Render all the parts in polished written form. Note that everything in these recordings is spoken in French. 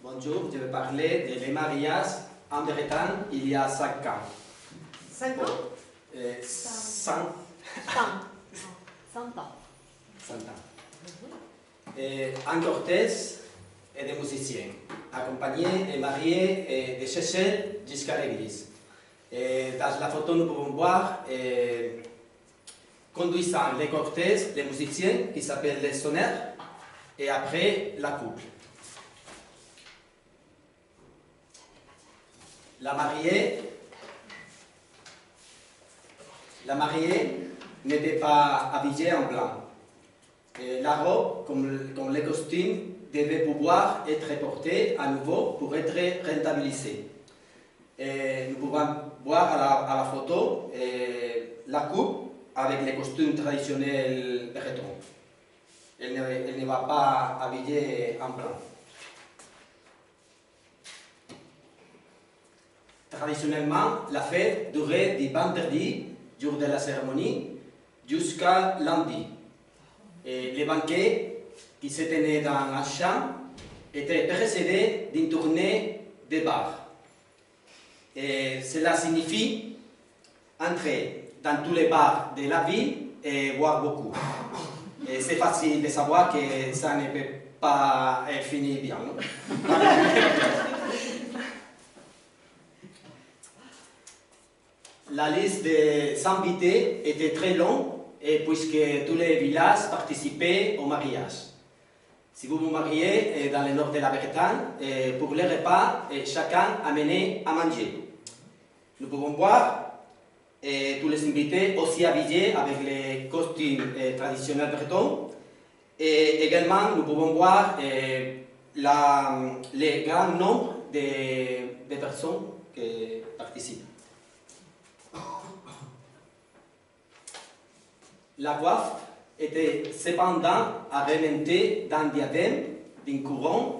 Bonjour, je vais parler des mariages en Bretagne il y a 5 ans. 5 ans 100 ans. 100 ans. 100 ans. Un cortège et des musiciens, accompagnés et mariés de Chechel jusqu'à l'église. Dans la photo, nous pouvons voir conduisant les cortèges, les musiciens qui s'appellent les sonnaires, et après la couple. La mariée n'était pas habillée en blanc. La robe, comme les costumes, devait pouvoir être portée à nouveau pour être rentabilisée. Nous pouvons voir à la photo la coupe avec les costumes traditionnels bretons. Elle ne va pas habillée en blanc. Traditionnellement, la fête durait du vendredi, jour de la cérémonie, jusqu'à lundi. Et les banquets qui se tenaient dans un champ étaient précédés d'une tournée de bars. Et cela signifie entrer dans tous les bars de la ville et boire beaucoup. Et c'est facile de savoir que ça ne peut pas finir bien, non? La liste des invités était très longue, puisque tous les villages participaient au mariage. Si vous vous mariez dans le nord de la Bretagne, pour les repas, chacun amenait à manger. Nous pouvons voir tous les invités aussi habillés avec les costumes traditionnels bretons. Et également, nous pouvons voir le grand nombre de personnes qui participent. La coiffe était cependant ornementée d'un diadème, d'une couronne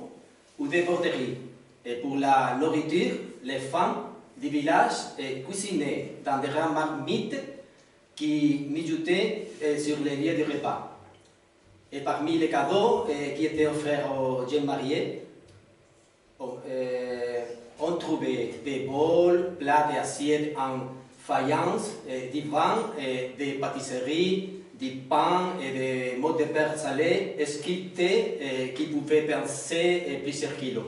ou des broderies. Et pour la nourriture, les femmes du village cuisinaient dans des grandes marmites qui mijotaient sur les lieux de repas. Et parmi les cadeaux qui étaient offerts aux jeunes mariés, on trouvait des bols, plats et assiettes en faïence, du vin, des pâtisseries, du pain et des mots de beurre salé sculptés qui pouvaient peser plusieurs kilos.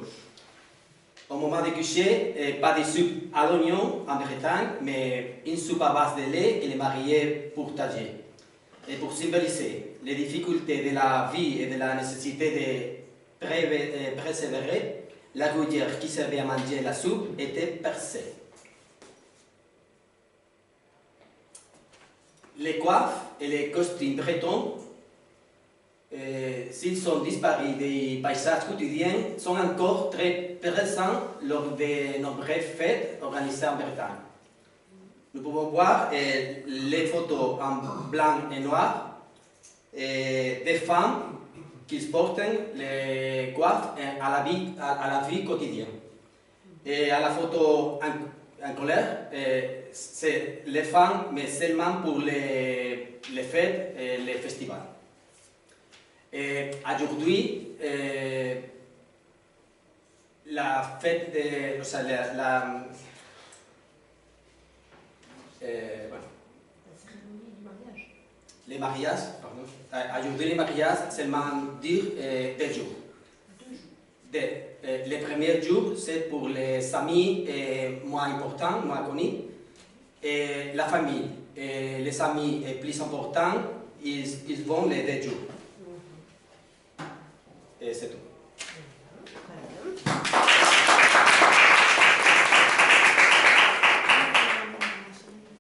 Au moment du coucher, pas de soupe à l'oignon en Bretagne, mais une soupe à base de lait que les mariés partageaient. Et pour symboliser les difficultés de la vie et de la nécessité de persévérer, la cuillère qui servait à manger la soupe était percée. Les coiffes et les costumes bretons, s'ils sont disparus des paysages quotidiens, sont encore très présents lors de nombreuses fêtes organisées en Bretagne. Nous pouvons voir les photos en blanc et noir des femmes qui portent les coiffes à la vie quotidienne. Et à la photo en colère, c'est les femmes, mais seulement pour les fêtes et les festivals. Aujourd'hui, la fête les mariages, pardon. Aujourd'hui, les mariages, seulement dire 2 jours. Les premiers jours, c'est pour les amis moins importants, moins connus, et la famille. Et les amis plus importants, ils vont les 2 jours. Et c'est tout.